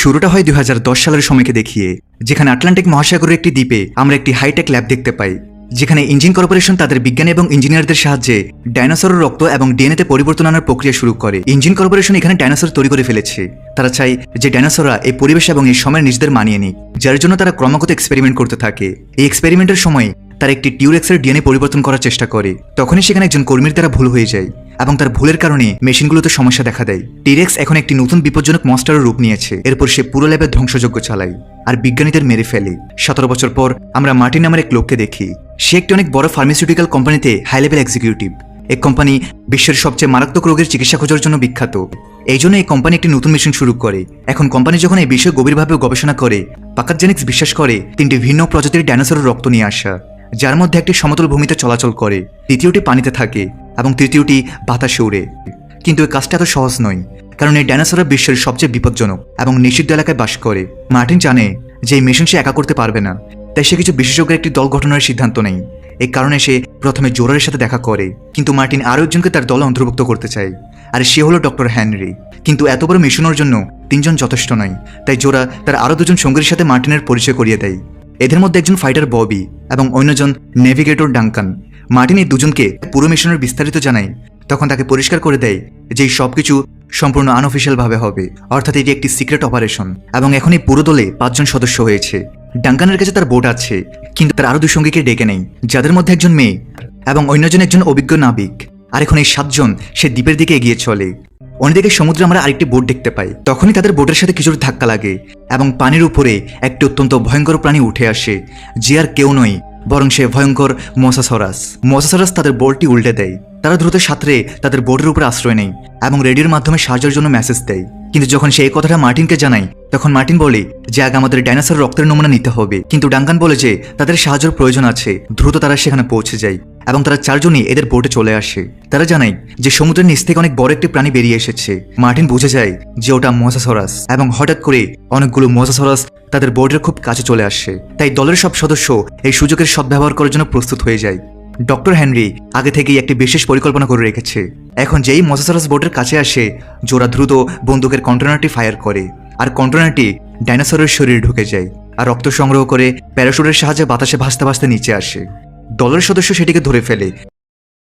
শুরুটা হয় 2010 সালের সময়কে দেখিয়ে, যেখানে আটলান্টিক মহাসাগরের একটি দ্বীপে আমরা একটি হাইটেক ল্যাব দেখতে পাই, যেখানে ইঞ্জিন কর্পোরেশন তাদের বিজ্ঞানী এবং ইঞ্জিনিয়ারদের সাহায্যে ডাইনোসরের রক্ত এবং ডিএনএতে পরিবর্তন আনার প্রক্রিয়া শুরু করে। ইঞ্জিন কর্পোরেশন এখানে ডাইনোসর তৈরি করে ফেলেছে। তারা চায় যে ডাইনোসররা এই পরিবেশ এবং এই সময়ের নিজেদের মানিয়ে নিক, যার জন্য তারা ক্রমাগত এক্সপেরিমেন্ট করতে থাকে। এই এক্সপেরিমেন্টের সময় তারা একটি টিউরেক্সের ডিএনএ পরিবর্তন করার চেষ্টা করে। তখনই সেখানে একজন কর্মীর দ্বারা ভুল হয়ে যায় এবং তার ভুলের কারণে মেশিনগুলোতে সমস্যা দেখা দেয়। টিরেক্স এখন একটি নতুন বিপজ্জনক মনস্টারের রূপ নিয়েছে। এরপর সে পুরো ল্যাবের ধ্বংসযজ্ঞ চালায় আর বিজ্ঞানীদের মেরে ফেলে। 17 বছর পর আমরা মার্টিন নামের এক লোককে দেখি। সে একটি অনেক বড় ফার্মাসিউটিক্যাল কোম্পানিতে হাই লেভেল এক্সিকিউটিভ। এই কোম্পানি বিশ্বের সবচেয়ে মারাত্মক রোগের চিকিৎসা খোঁজার জন্য বিখ্যাত। এই জন্য এই কোম্পানি একটি নতুন মিশন শুরু করে। এখন কোম্পানি যখন এই বিষয়ে গভীরভাবে গবেষণা করে, পাকারজেনিক্স বিশ্বাস করে 3টি ভিন্ন প্রজাতির ডাইনোসরের রক্ত নিয়ে আসা, যার মধ্যে একটি সমতল ভূমিতে চলাচল করে, দ্বিতীয়টি পানিতে থাকে এবং তৃতীয়টি বাতাসে উড়ে। কিন্তু এই কাজটা এত সহজ নয়, কারণ এই ডাইনোসররা বিশ্বের সবচেয়ে বিপজ্জনক এবং নিষিদ্ধ এলাকায় বাস করে। মার্টিন জানে যে এই মিশন সে একা করতে পারবে না, তাই সে কিছু বিশেষজ্ঞের একটি দল গঠনের সিদ্ধান্ত নেয়। এই কারণে সে প্রথমে জোরারের সাথে দেখা করে, কিন্তু মার্টিন আরও একজনকে তার দলে অন্তর্ভুক্ত করতে চায়, আর সে হলো ডক্টর হেনরি। কিন্তু এত বড় মিশনের জন্য 3 জন যথেষ্ট নয়, তাই জোরা তার আরও 2জন সঙ্গীর সাথে মার্টিনের পরিচয় করিয়ে দেয়। এদের মধ্যে একজন ফাইটার ববি এবং অন্যজন নেভিগেটর ডাঙ্কান। মার্টিন এই 2জনকে পুরো মিশনের বিস্তারিত জানায়, তখন তাকে পরিষ্কার করে দেয় যে এই সবকিছু সম্পূর্ণ আনঅফিসিয়াল ভাবে হবে, অর্থাৎ এটি একটি সিক্রেট অপারেশন। এবং এখন এই পুরো দলে 5 জন সদস্য হয়েছে। ডাঙ্কানের কাছে তার বোট আছে, কিন্তু তার আরও 2 সঙ্গীকে ডেকে নেই, যাদের মধ্যে একজন মেয়ে এবং অন্যজন একজন অভিজ্ঞ নাবিক। আর এখন এই 7 জন সে দ্বীপের দিকে এগিয়ে চলে। অন্যদিকে সমুদ্রে আমরা আরেকটি বোট দেখতে পাই। তখনই তাদের বোটের সাথে কিছুটা ধাক্কা লাগে এবং পানির উপরে একটি অত্যন্ত ভয়ঙ্কর প্রাণী উঠে আসে, যে আর কেউ নয় বরং সে ভয়ঙ্কর মোসাসরাস। মোসাসরাস তাদের বোটটি উল্টে দেয়। তারা দ্রুত সাঁতরে তাদের বোটের উপরে আশ্রয় নেয় এবং রেডিওর মাধ্যমে সাহায্যের জন্য মেসেজ দেয়। কিন্তু যখন সে এই কথাটা মার্টিনকে জানায়, তখন মার্টিন বলে যে আগে আমাদের ডাইনোসর রক্তের নমুনা নিতে হবে। কিন্তু ডাঙ্কান বলে যে তাদের সাহায্যের প্রয়োজন আছে। দ্রুত তারা সেখানে পৌঁছে যায় এবং তারা 4 জনই এদের বোটে চলে আসে। তারা জানায় যে সমুদ্রের নিচ থেকে অনেক বড় একটি প্রাণী বেরিয়ে এসেছে। মার্টিন বুঝে যায় যে ওটা মোসাসরাস, এবং হঠাৎ করে অনেকগুলো মোসাসরাস তাদের বোটের খুব কাছে চলে আসে। তাই দলের সব সদস্য এই সুযোগের সদ্ব্যবহার করার জন্য প্রস্তুত হয়ে যায়। ডক্টর হেনরি আগে থেকেই একটি বিশেষ পরিকল্পনা করে রেখেছে। এখন যেই মোসাসরাস বোটের কাছে আসে, জোরা দ্রুত বন্দুকের কন্টেনারটি ফায়ার করে, আর কন্টেনারটি ডাইনোসরের শরীরে ঢুকে যায় আর রক্ত সংগ্রহ করে প্যারাশুটের সাহায্যে বাতাসে ভাসতে ভাসতে নিচে আসে। দলের সদস্য সেটিকে ধরে ফেলে